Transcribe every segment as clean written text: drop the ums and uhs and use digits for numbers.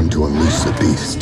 time to unleash the beast.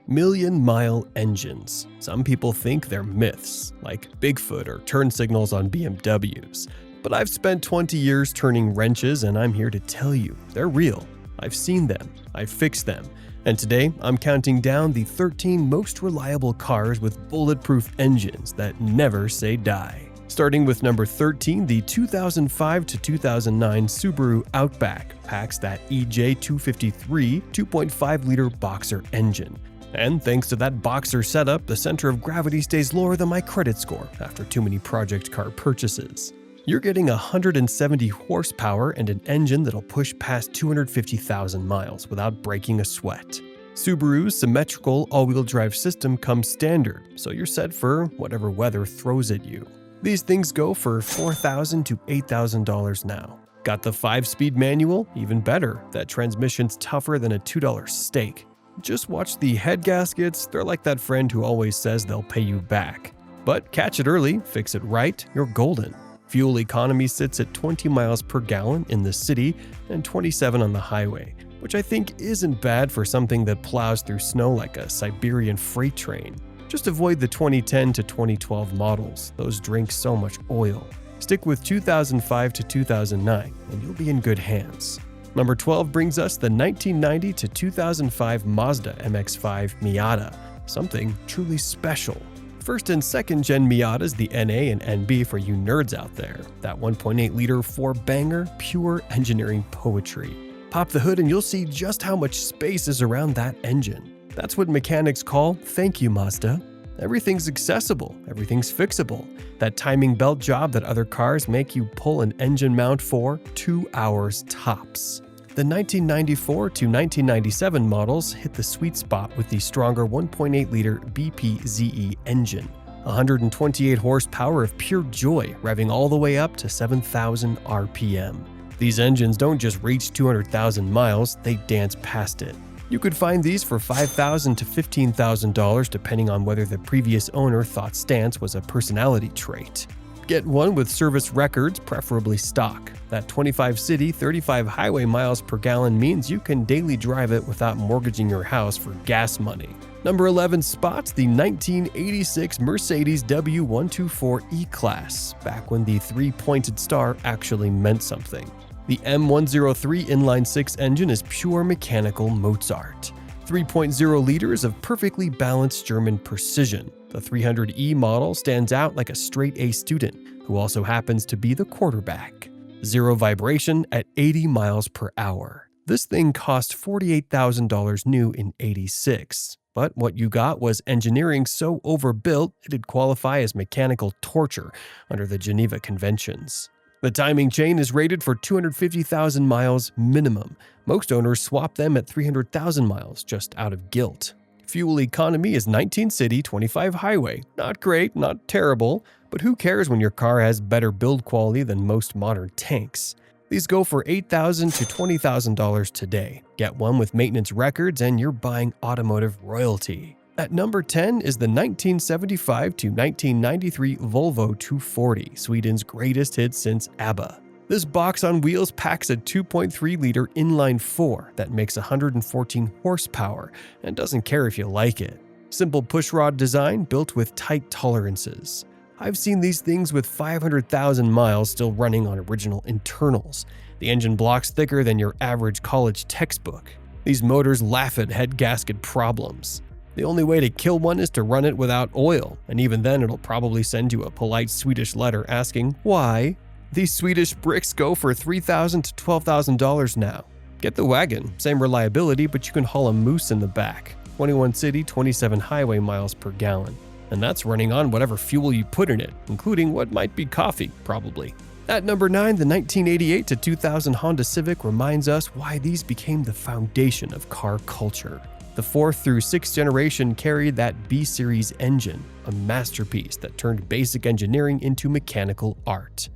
Million-mile engines. Some people think they're myths, like Bigfoot or turn signals on BMWs. But I've spent 20 years turning wrenches, and I'm here to tell you, they're real. I've seen them, I've fixed them, and today I'm counting down the 13 most reliable cars with bulletproof engines that never say die. Starting with number 13, the 2005 to 2009 Subaru Outback packs that EJ253 2.5-liter boxer engine. And thanks to that boxer setup, the center of gravity stays lower than my credit score after too many project car purchases. You're getting 170 horsepower and an engine that'll push past 250,000 miles without breaking a sweat. Subaru's symmetrical all-wheel drive system comes standard, so you're set for whatever weather throws at you. These things go for $4,000 to $8,000 now. Got the 5-speed manual? Even better, that transmission's tougher than a $2 steak. Just watch the head gaskets, they're like that friend who always says they'll pay you back. But catch it early, fix it right, you're golden. Fuel economy sits at 20 miles per gallon in the city and 27 on the highway, which I think isn't bad for something that plows through snow like a Siberian freight train. Just avoid the 2010 to 2012 models, those drink so much oil. Stick with 2005 to 2009 and you'll be in good hands. Number 12 brings us the 1990 to 2005 Mazda MX-5 Miata, something truly special. First and second gen Miatas, the NA and NB for you nerds out there. That 1.8-liter 4-banger, pure engineering poetry. Pop the hood and you'll see just how much space is around that engine. That's what mechanics call thank you, Mazda. Everything's accessible, everything's fixable. That timing belt job that other cars make you pull an engine mount for 2 hours tops. The 1994 to 1997 models hit the sweet spot with the stronger 1.8-liter BP-ZE engine. 128 horsepower of pure joy, revving all the way up to 7,000 RPM. These engines don't just reach 200,000 miles, they dance past it. You could find these for $5,000 to $15,000 depending on whether the previous owner thought stance was a personality trait. Get one with service records, preferably stock. That 25 city, 35 highway miles per gallon means you can daily drive it without mortgaging your house for gas money. Number 11 spots the 1986 Mercedes W124 E-Class, back when the 3-pointed star actually meant something. The M103 inline-6 engine is pure mechanical Mozart. 3.0 liters of perfectly balanced German precision. The 300E model stands out like a straight-A student, who also happens to be the quarterback. Zero vibration at 80 miles per hour. This thing cost $48,000 new in '86. But what you got was engineering so overbuilt it'd qualify as mechanical torture under the Geneva Conventions. The timing chain is rated for 250,000 miles minimum. Most owners swap them at 300,000 miles just out of guilt. Fuel economy is 19 city, 25 highway. Not great, not terrible, but who cares when your car has better build quality than most modern tanks? These go for $8,000 to $20,000 today. Get one with maintenance records and you're buying automotive royalty. At number 10 is the 1975 to 1993 Volvo 240, Sweden's greatest hit since ABBA. This box on wheels packs a 2.3-liter inline-4 that makes 114 horsepower and doesn't care if you like it. Simple pushrod design built with tight tolerances. I've seen these things with 500,000 miles still running on original internals. The engine block's thicker than your average college textbook. These motors laugh at head gasket problems. The only way to kill one is to run it without oil, and even then it'll probably send you a polite Swedish letter asking why. These Swedish bricks go for $3,000 to $12,000 now. Get the wagon, same reliability, but you can haul a moose in the back. 21 city, 27 highway miles per gallon. And that's running on whatever fuel you put in it, including what might be coffee, probably. At number 9, the 1988 to 2000 Honda Civic reminds us why these became the foundation of car culture. The 4th through 6th generation carried that B-Series engine, a masterpiece that turned basic engineering into mechanical art.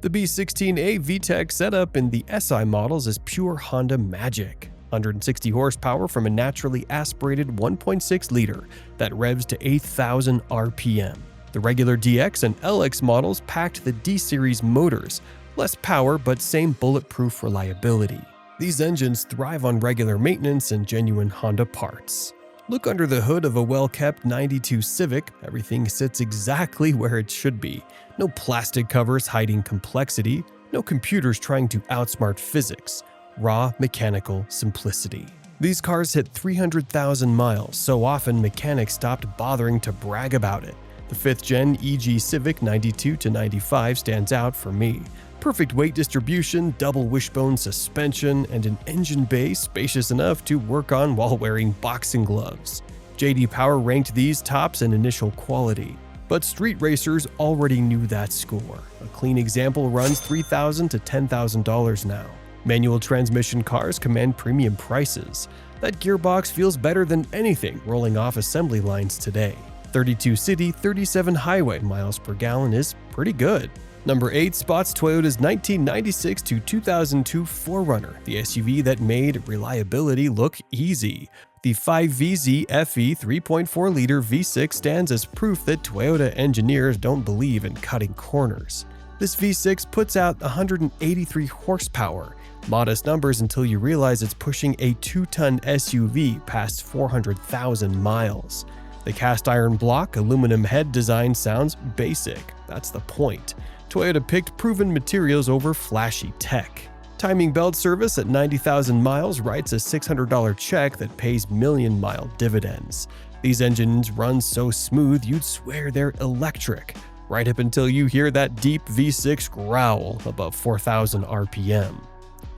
The B16A VTEC setup in the SI models is pure Honda magic. 160 horsepower from a naturally aspirated 1.6 liter that revs to 8,000 RPM. The regular DX and LX models packed the D-Series motors, less power but same bulletproof reliability. These engines thrive on regular maintenance and genuine Honda parts. Look under the hood of a well-kept 92 Civic, everything sits exactly where it should be. No plastic covers hiding complexity, no computers trying to outsmart physics. Raw mechanical simplicity. These cars hit 300,000 miles so often mechanics stopped bothering to brag about it. The 5th gen EG Civic 92 to 95 stands out for me. Perfect weight distribution, double wishbone suspension, and an engine bay spacious enough to work on while wearing boxing gloves. J.D. Power ranked these tops in initial quality, but street racers already knew that score. A clean example runs $3,000 to $10,000 now. Manual transmission cars command premium prices. That gearbox feels better than anything rolling off assembly lines today. 32 city, 37 highway miles per gallon is pretty good. Number 8 spots Toyota's 1996 to 2002 4Runner, the SUV that made reliability look easy. The 5VZ FE 3.4-liter V6 stands as proof that Toyota engineers don't believe in cutting corners. This V6 puts out 183 horsepower, modest numbers until you realize it's pushing a 2-ton SUV past 400,000 miles. The cast iron block, aluminum head design sounds basic, that's the point. Toyota picked proven materials over flashy tech. Timing belt service at 90,000 miles writes a $600 check that pays million-mile dividends. These engines run so smooth you'd swear they're electric, right up until you hear that deep V6 growl above 4,000 RPM.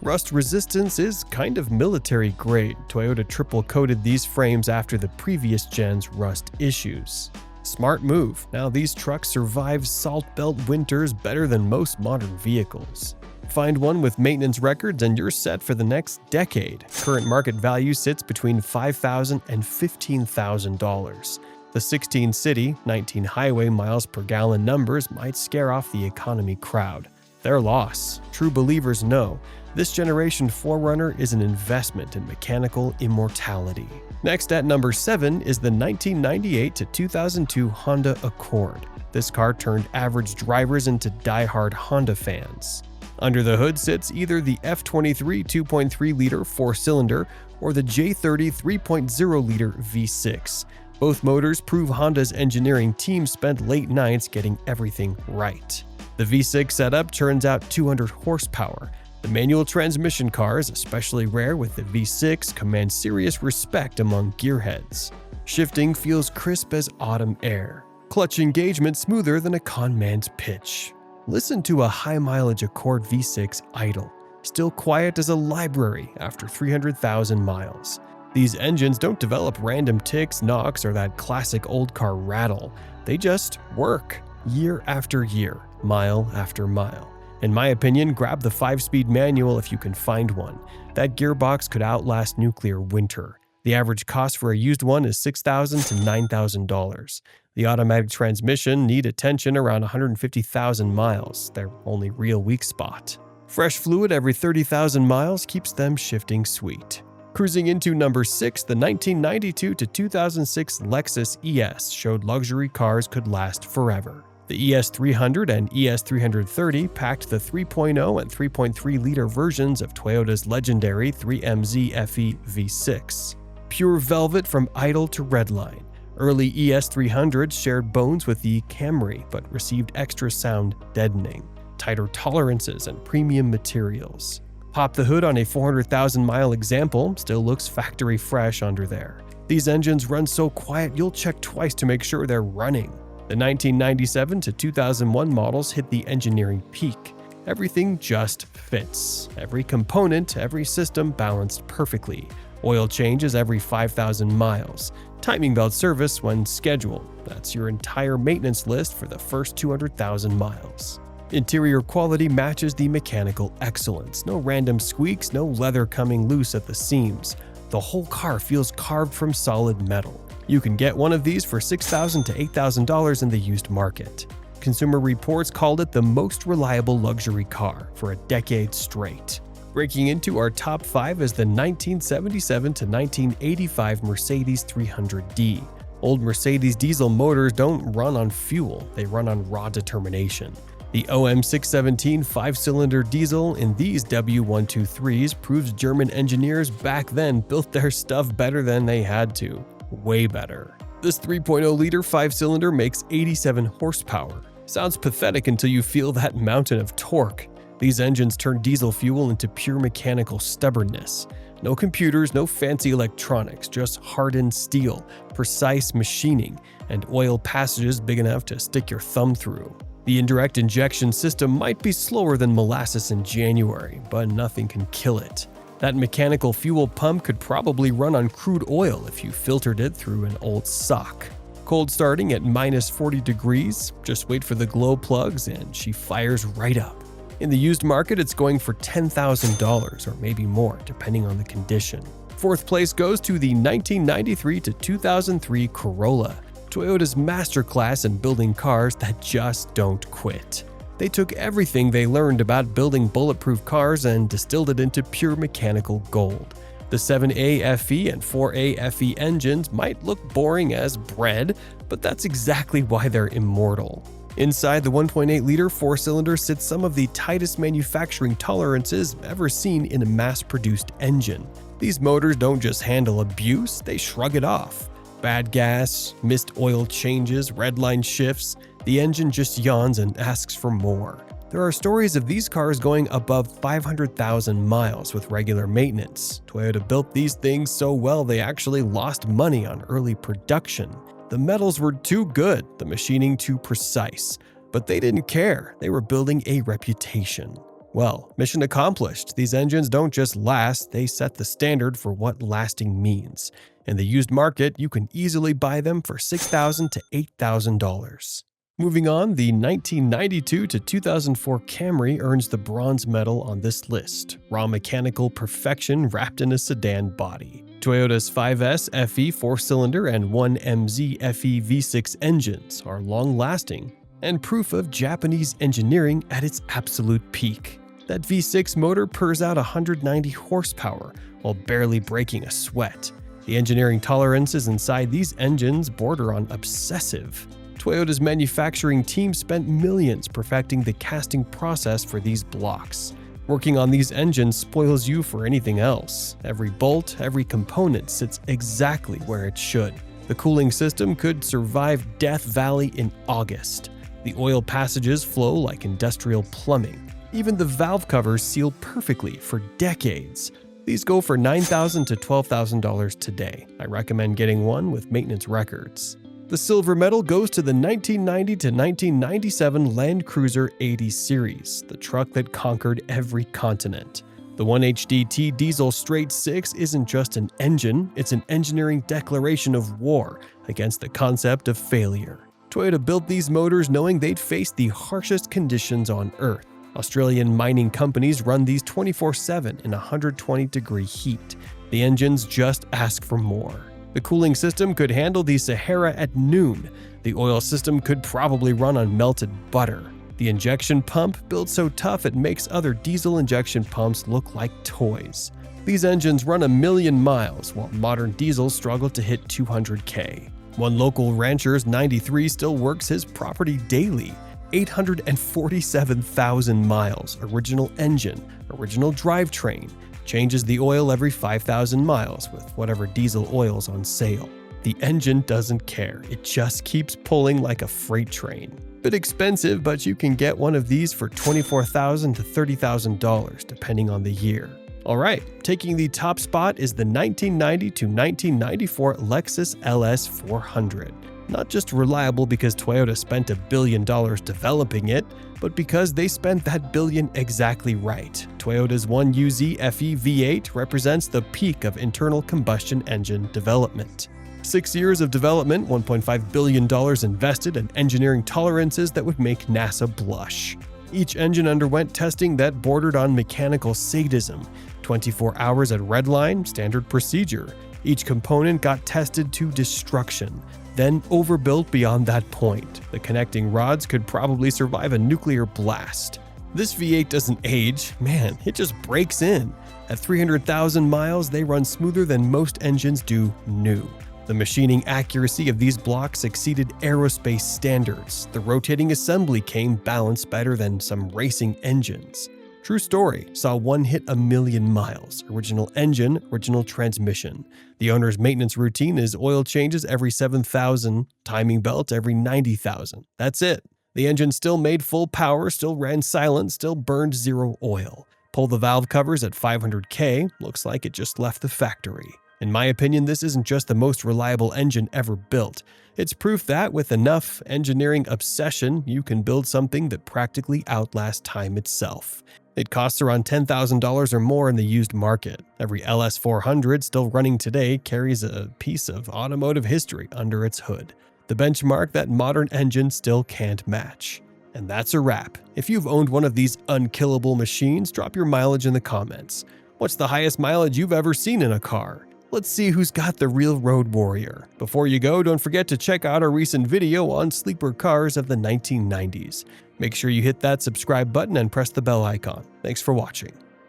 Rust resistance is kind of military grade. Toyota triple-coated these frames after the previous gen's rust issues. Smart move. Now these trucks survive salt belt winters better than most modern vehicles. Find one with maintenance records and you're set for the next decade. Current market value sits between $5,000 and $15,000. The 16 city, 19 highway miles per gallon numbers might scare off the economy crowd. Their loss. True believers know this generation 4Runner is an investment in mechanical immortality. Next at number 7 is the 1998 to 2002 Honda Accord. This car turned average drivers into die-hard Honda fans. Under the hood sits either the F23 2.3-liter 4-cylinder or the J30 3.0-liter V6. Both motors prove Honda's engineering team spent late nights getting everything right. The V6 setup turns out 200 horsepower. The manual transmission cars, especially rare with the V6, command serious respect among gearheads. Shifting feels crisp as autumn air. Clutch engagement smoother than a con man's pitch. Listen to a high-mileage Accord V6 idle, still quiet as a library after 300,000 miles. These engines don't develop random ticks, knocks, or that classic old car rattle. They just work, year after year, mile after mile. In my opinion, grab the 5-speed manual if you can find one. That gearbox could outlast nuclear winter. The average cost for a used one is $6,000 to $9,000. The automatic transmission need attention around 150,000 miles, their only real weak spot. Fresh fluid every 30,000 miles keeps them shifting sweet. Cruising into number 6, the 1992 to 2006 Lexus ES showed luxury cars could last forever. The ES300 and ES330 packed the 3.0 and 3.3-liter versions of Toyota's legendary 3MZ FE V6. Pure velvet from idle to redline. Early ES300s shared bones with the Camry but received extra sound deadening, tighter tolerances, and premium materials. Pop the hood on a 400,000-mile example, still looks factory fresh under there. These engines run so quiet you'll check twice to make sure they're running. The 1997 to 2001 models hit the engineering peak. Everything just fits. Every component, every system balanced perfectly. Oil changes every 5,000 miles. Timing belt service when scheduled. That's your entire maintenance list for the first 200,000 miles. Interior quality matches the mechanical excellence. No random squeaks, no leather coming loose at the seams. The whole car feels carved from solid metal. You can get one of these for $6,000 to $8,000 in the used market. Consumer Reports called it the most reliable luxury car for a decade straight. Breaking into our top 5 is the 1977 to 1985 Mercedes 300D. Old Mercedes diesel motors don't run on fuel, they run on raw determination. The OM617 5-cylinder diesel in these W123s proves German engineers back then built their stuff better than they had to. Way better. This 3.0-liter 5-cylinder makes 87 horsepower. Sounds pathetic until you feel that mountain of torque. These engines turn diesel fuel into pure mechanical stubbornness. No computers, no fancy electronics, just hardened steel, precise machining, and oil passages big enough to stick your thumb through. The indirect injection system might be slower than molasses in January, but nothing can kill it. That mechanical fuel pump could probably run on crude oil if you filtered it through an old sock. Cold starting at -40 degrees, just wait for the glow plugs and she fires right up. In the used market, it's going for $10,000 or maybe more, depending on the condition. Fourth place goes to the 1993 to 2003 Corolla, Toyota's masterclass in building cars that just don't quit. They took everything they learned about building bulletproof cars and distilled it into pure mechanical gold. The 7A FE and 4A FE engines might look boring as bread, but that's exactly why they're immortal. Inside the 1.8-liter 4-cylinder sits some of the tightest manufacturing tolerances ever seen in a mass-produced engine. These motors don't just handle abuse, they shrug it off. Bad gas, missed oil changes, redline shifts, the engine just yawns and asks for more. There are stories of these cars going above 500,000 miles with regular maintenance. Toyota built these things so well they actually lost money on early production. The metals were too good, the machining too precise. But they didn't care, they were building a reputation. Well, mission accomplished. These engines don't just last, they set the standard for what lasting means. In the used market, you can easily buy them for $6,000 to $8,000. Moving on, the 1992 to 2004 Camry earns the bronze medal on this list. Raw mechanical perfection wrapped in a sedan body. Toyota's 5S FE 4-cylinder and 1MZ FE V6 engines are long-lasting and proof of Japanese engineering at its absolute peak. That V6 motor purrs out 190 horsepower while barely breaking a sweat. The engineering tolerances inside these engines border on obsessive. Toyota's manufacturing team spent millions perfecting the casting process for these blocks. Working on these engines spoils you for anything else. Every bolt, every component sits exactly where it should. The cooling system could survive Death Valley in August. The oil passages flow like industrial plumbing. Even the valve covers seal perfectly for decades. These go for $9,000 to $12,000 today. I recommend getting one with maintenance records. The silver medal goes to the 1990 to 1997 Land Cruiser 80 series, the truck that conquered every continent. The 1HDT diesel straight 6 isn't just an engine, it's an engineering declaration of war against the concept of failure. Toyota built these motors knowing they'd face the harshest conditions on Earth. Australian mining companies run these 24/7 in 120-degree heat. The engines just ask for more. The cooling system could handle the Sahara at noon. The oil system could probably run on melted butter. The injection pump, built so tough it makes other diesel injection pumps look like toys. These engines run 1,000,000 miles, while modern diesels struggle to hit 200K. One local rancher's 93 still works his property daily. 847,000 miles, original engine, original drivetrain. Changes the oil every 5,000 miles with whatever diesel oil's on sale. The engine doesn't care, it just keeps pulling like a freight train. Bit expensive, but you can get one of these for $24,000 to $30,000 depending on the year. Alright, taking the top spot is the 1990 to 1994 Lexus LS 400. Not just reliable because Toyota spent $1 billion developing it, but because they spent that billion exactly right. Toyota's 1UZ FE V8 represents the peak of internal combustion engine development. 6 years of development, $1.5 billion invested, and engineering tolerances that would make NASA blush. Each engine underwent testing that bordered on mechanical sadism. 24 hours at redline, standard procedure. Each component got tested to destruction, then overbuilt beyond that point. The connecting rods could probably survive a nuclear blast. This V8 doesn't age, man, it just breaks in. At 300,000 miles, they run smoother than most engines do new. The machining accuracy of these blocks exceeded aerospace standards. The rotating assembly came balanced better than some racing engines. True story, saw one hit a million miles. Original engine, original transmission. The owner's maintenance routine is oil changes every 7,000, timing belt every 90,000. That's it. The engine still made full power, still ran silent, still burned zero oil. Pull the valve covers at 500K, looks like it just left the factory. In my opinion, this isn't just the most reliable engine ever built. It's proof that with enough engineering obsession, you can build something that practically outlasts time itself. It costs around $10,000 or more in the used market. Every LS400 still running today carries a piece of automotive history under its hood. The benchmark that modern engines still can't match. And that's a wrap. If you've owned one of these unkillable machines, drop your mileage in the comments. What's the highest mileage you've ever seen in a car? Let's see who's got the real road warrior. Before you go, don't forget to check out our recent video on sleeper cars of the 1990s. Make sure you hit that subscribe button and press the bell icon. Thanks for watching.